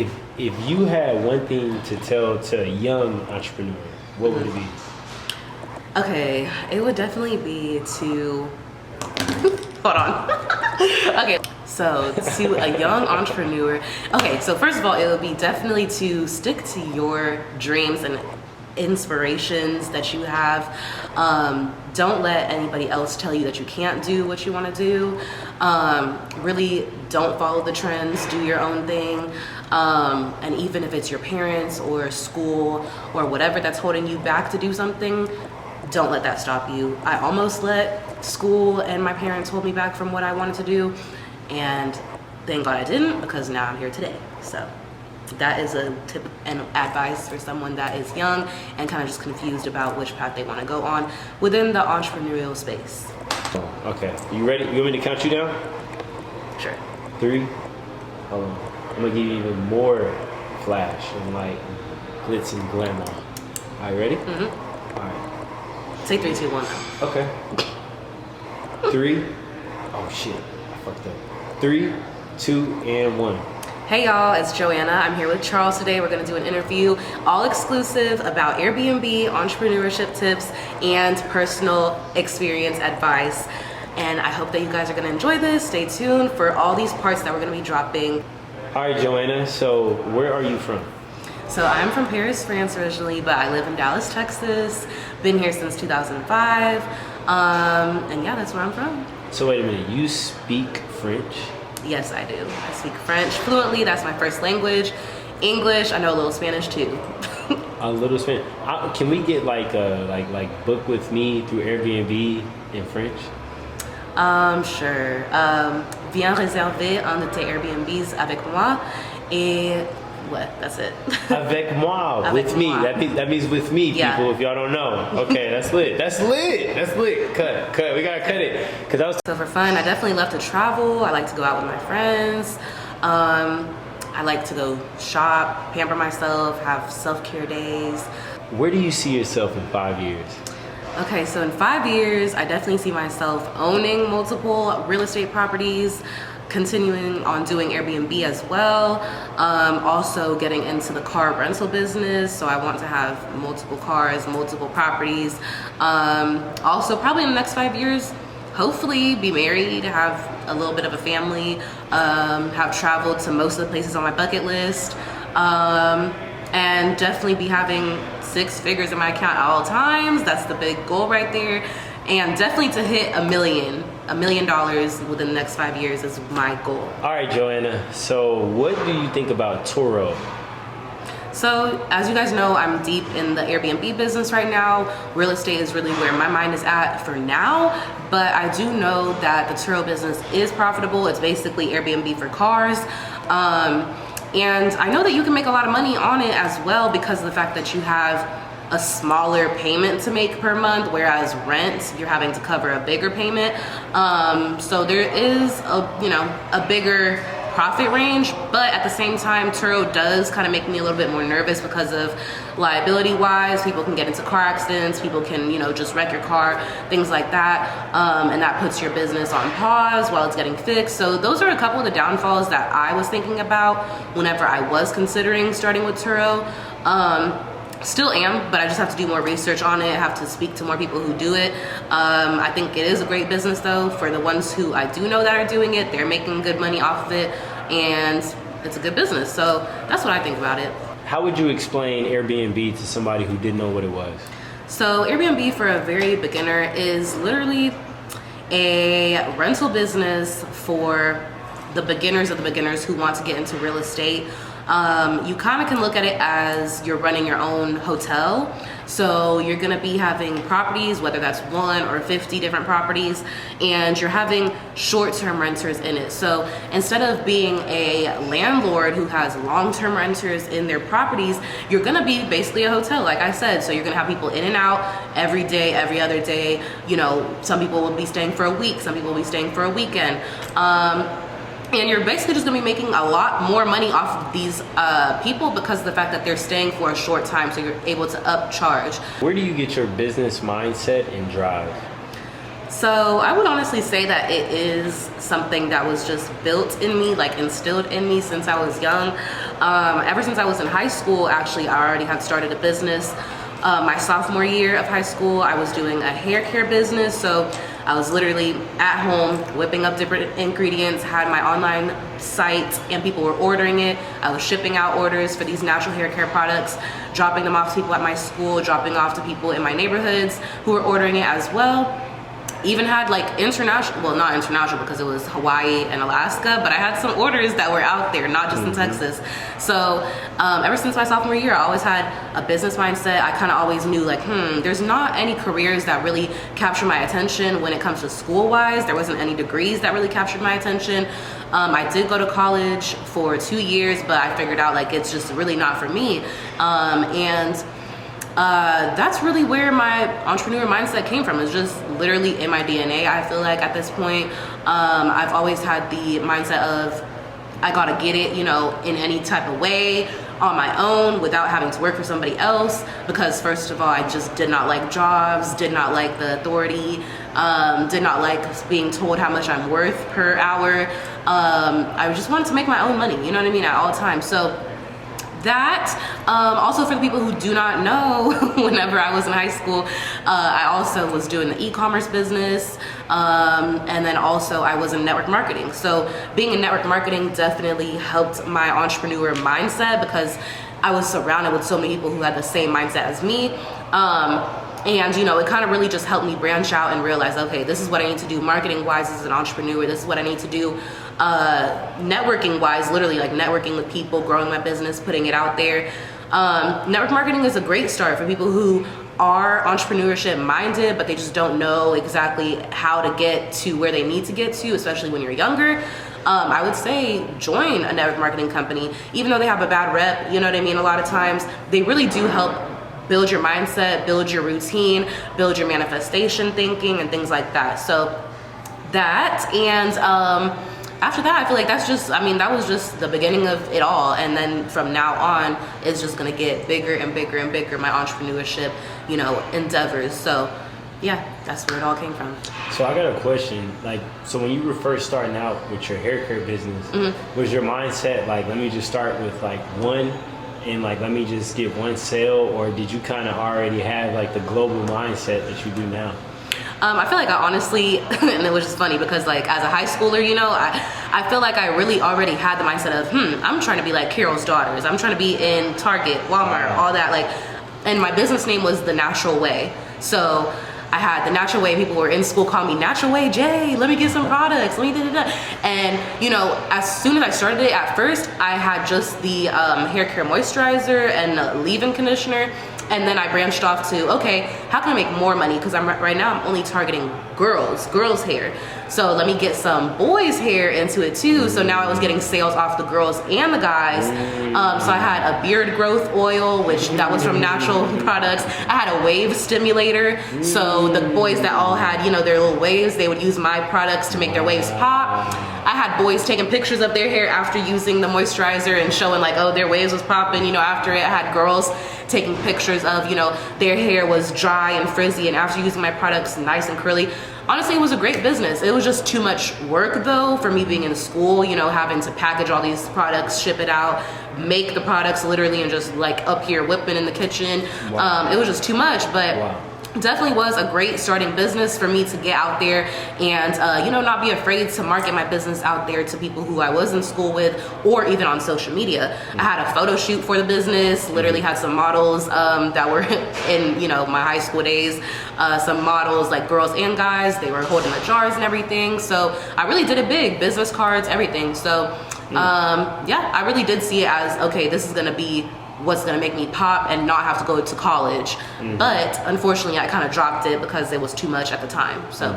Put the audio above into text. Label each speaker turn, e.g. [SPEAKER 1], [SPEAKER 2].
[SPEAKER 1] If you had one thing to tell to a young entrepreneur, what would it be?
[SPEAKER 2] Okay, it would definitely be to, hold on. Okay, so to a young entrepreneur, okay, so first of all, it would be definitely to stick to your dreams and inspirations that you have. Don't let anybody else tell you that you can't do what you want to do. Really don't follow the trends, do your own thing. And even if it's your parents or school or whatever that's holding you back to do something, don't let that stop you. I almost let school and my parents hold me back from what I wanted to do, and thank God I didn't, because now I'm here today. So that is a tip and advice for someone that is young and kind of just confused about which path they want to go on within the entrepreneurial space.
[SPEAKER 1] Okay, you ready? You want me to count you down?
[SPEAKER 2] Sure.
[SPEAKER 1] 3. Hold on. I'm gonna give you even more flash and like glitz and glamour. All right, ready?
[SPEAKER 2] Mm-hmm.
[SPEAKER 1] All right.
[SPEAKER 2] Say 3, 2, 1 now.
[SPEAKER 1] Okay. 3. Oh shit, I fucked up. 3, 2, and 1.
[SPEAKER 2] Hey y'all, it's Joanna. I'm here with Charles today. We're gonna do an interview, all exclusive, about Airbnb, entrepreneurship tips, and personal experience advice. And I hope that you guys are gonna enjoy this. Stay tuned for all these parts that we're gonna be dropping.
[SPEAKER 1] All right, Joanna, so where are you from?
[SPEAKER 2] So I'm from Paris, France originally, but I live in Dallas, Texas. Been here since 2005. And yeah, that's where I'm from.
[SPEAKER 1] So wait a minute, you speak French?
[SPEAKER 2] Yes, I do. I speak French fluently. That's my first language. English, I know a little Spanish too.
[SPEAKER 1] A little Spanish. Can we get like book with me through Airbnb in French?
[SPEAKER 2] Sure. Viens réserver un de tes Airbnbs avec moi. Et what? That's it.
[SPEAKER 1] Avec moi,
[SPEAKER 2] Avec
[SPEAKER 1] with me.
[SPEAKER 2] moi.
[SPEAKER 1] That means with me,
[SPEAKER 2] Yeah.
[SPEAKER 1] people. If y'all don't know, okay, that's lit. That's lit. That's lit. Cut. We gotta cut it. Cause I was.
[SPEAKER 2] So for fun, I definitely love to travel. I like to go out with my friends. I like to go shop, pamper myself, have self-care days.
[SPEAKER 1] Where do you see yourself in 5 years?
[SPEAKER 2] Okay, so in 5 years, I definitely see myself owning multiple real estate properties, continuing on doing Airbnb as well, also getting into the car rental business. So I want to have multiple cars, multiple properties. Also probably in the next 5 years, hopefully be married, have a little bit of a family, have traveled to most of the places on my bucket list, and definitely be having 6 figures in my account at all times. That's the big goal right there. And definitely to hit $1 million within the next 5 years is my goal.
[SPEAKER 1] All right, Joanna. So what do you think about Toro?
[SPEAKER 2] So as you guys know, I'm deep in the Airbnb business right now. Real estate is really where my mind is at for now, but I do know that the Toro business is profitable. It's basically Airbnb for cars. And I know that you can make a lot of money on it as well because of the fact that you have a smaller payment to make per month, whereas rent, you're having to cover a bigger payment. So there is a bigger profit range, but at the same time, Turo does kind of make me a little bit more nervous because of liability wise. People can get into car accidents, people can, just wreck your car, things like that. And that puts your business on pause while it's getting fixed. So those are a couple of the downfalls that I was thinking about whenever I was considering starting with Turo. Still am, but I just have to do more research on it, have to speak to more people who do it. I think it is a great business though. For the ones who I do know that are doing it, they're making good money off of it, and it's a good business. So that's what I think about it.
[SPEAKER 1] How would you explain Airbnb to somebody who didn't know what it was?
[SPEAKER 2] So Airbnb for a very beginner is literally a rental business for the beginners of the beginners who want to get into real estate. You kind of can look at it as you're running your own hotel. So you're gonna be having properties, whether that's 1 or 50 different properties, and you're having short-term renters in it. So instead of being a landlord who has long-term renters in their properties, you're gonna be basically a hotel, like I said. So you're gonna have people in and out every day, every other day. Some people will be staying for a week, some people will be staying for a weekend. And you're basically just gonna be making a lot more money off of these people because of the fact that they're staying for a short time, so you're able to upcharge.
[SPEAKER 1] Where do you get your business mindset and drive?
[SPEAKER 2] So I would honestly say that it is something that was just built in me, like instilled in me since I was young. Ever since I was in high school, actually, I already had started a business. My sophomore year of high school, I was doing a hair care business. So I was literally at home whipping up different ingredients, had my online site, and people were ordering it. I was shipping out orders for these natural hair care products, dropping them off to people at my school, dropping off to people in my neighborhoods who were ordering it as well. Even had like international, well, not international because it was Hawaii and Alaska, but I had some orders that were out there, not just in Texas. So ever since my sophomore year, I always had a business mindset. I kind of always knew like, there's not any careers that really capture my attention when it comes to school-wise. There wasn't any degrees that really captured my attention. I did go to college for 2 years, but I figured out like it's just really not for me. That's really where my entrepreneur mindset came from. It's just literally in my DNA. I feel like at this point, I've always had the mindset of I gotta get it, in any type of way on my own without having to work for somebody else. Because first of all, I just did not like jobs, did not like the authority, did not like being told how much I'm worth per hour. I just wanted to make my own money, you know what I mean, at all times. So that also for the people who do not know, whenever I was in high school, I also was doing the e-commerce business, and then also I was in network marketing. So being in network marketing definitely helped my entrepreneur mindset because I was surrounded with so many people who had the same mindset as me. And it kind of really just helped me branch out and realize, okay, this is what I need to do marketing wise as an entrepreneur. This is what I need to do networking wise, literally like networking with people, growing my business, putting it out there. Network marketing is a great start for people who are entrepreneurship minded, but they just don't know exactly how to get to where they need to get to, especially when you're younger. I would say join a network marketing company, even though they have a bad rep, you know what I mean? A lot of times they really do help build your mindset, build your routine, build your manifestation thinking and things like that. So that, and after that, I feel like that was just the beginning of it all. And then from now on, it's just gonna get bigger and bigger and bigger, my entrepreneurship, endeavors. So yeah, that's where it all came from.
[SPEAKER 1] So I got a question. So when you were first starting out with your hair care business, was your mindset like, let me just start with like one and like, let me just get one sale? Or did you kind of already have like the global mindset that you do now?
[SPEAKER 2] I feel like I honestly, and it was just funny because like as a high schooler, I feel like I really already had the mindset of, I'm trying to be like Carol's Daughters. I'm trying to be in Target, Walmart, all that. And my business name was The Natural Way. So I had The Natural Way. People were in school calling me Natural Way Jay, let me get some products, let me da da da. And as soon as I started it, at first I had just the hair care moisturizer and the leave-in conditioner. And then I branched off to, okay, how can I make more money? Because right now I'm only targeting girls' hair. So let me get some boys' hair into it too. So now I was getting sales off the girls and the guys. So I had a beard growth oil, which that was from natural products. I had a wave stimulator. So the boys that all had, their little waves, they would use my products to make their waves pop. I had boys taking pictures of their hair after using the moisturizer and showing like, oh, their waves was popping, after it. I had girls taking pictures of, their hair was dry and frizzy and after using my products, nice and curly. Honestly, it was a great business. It was just too much work though for me being in school, having to package all these products, ship it out, make the products literally and just like up here whipping in the kitchen. Wow. It was just too much, but wow. Definitely was a great starting business for me to get out there and not be afraid to market my business out there to people who I was in school with or even on social media. I had a photo shoot for the business, literally had some models that were in my high school days, some models like girls and guys, they were holding the jars and everything. So I really did it big, business cards, everything. So I really did see it as, okay, this is gonna be what's gonna make me pop and not have to go to college. But unfortunately I kind of dropped it because it was too much at the time. So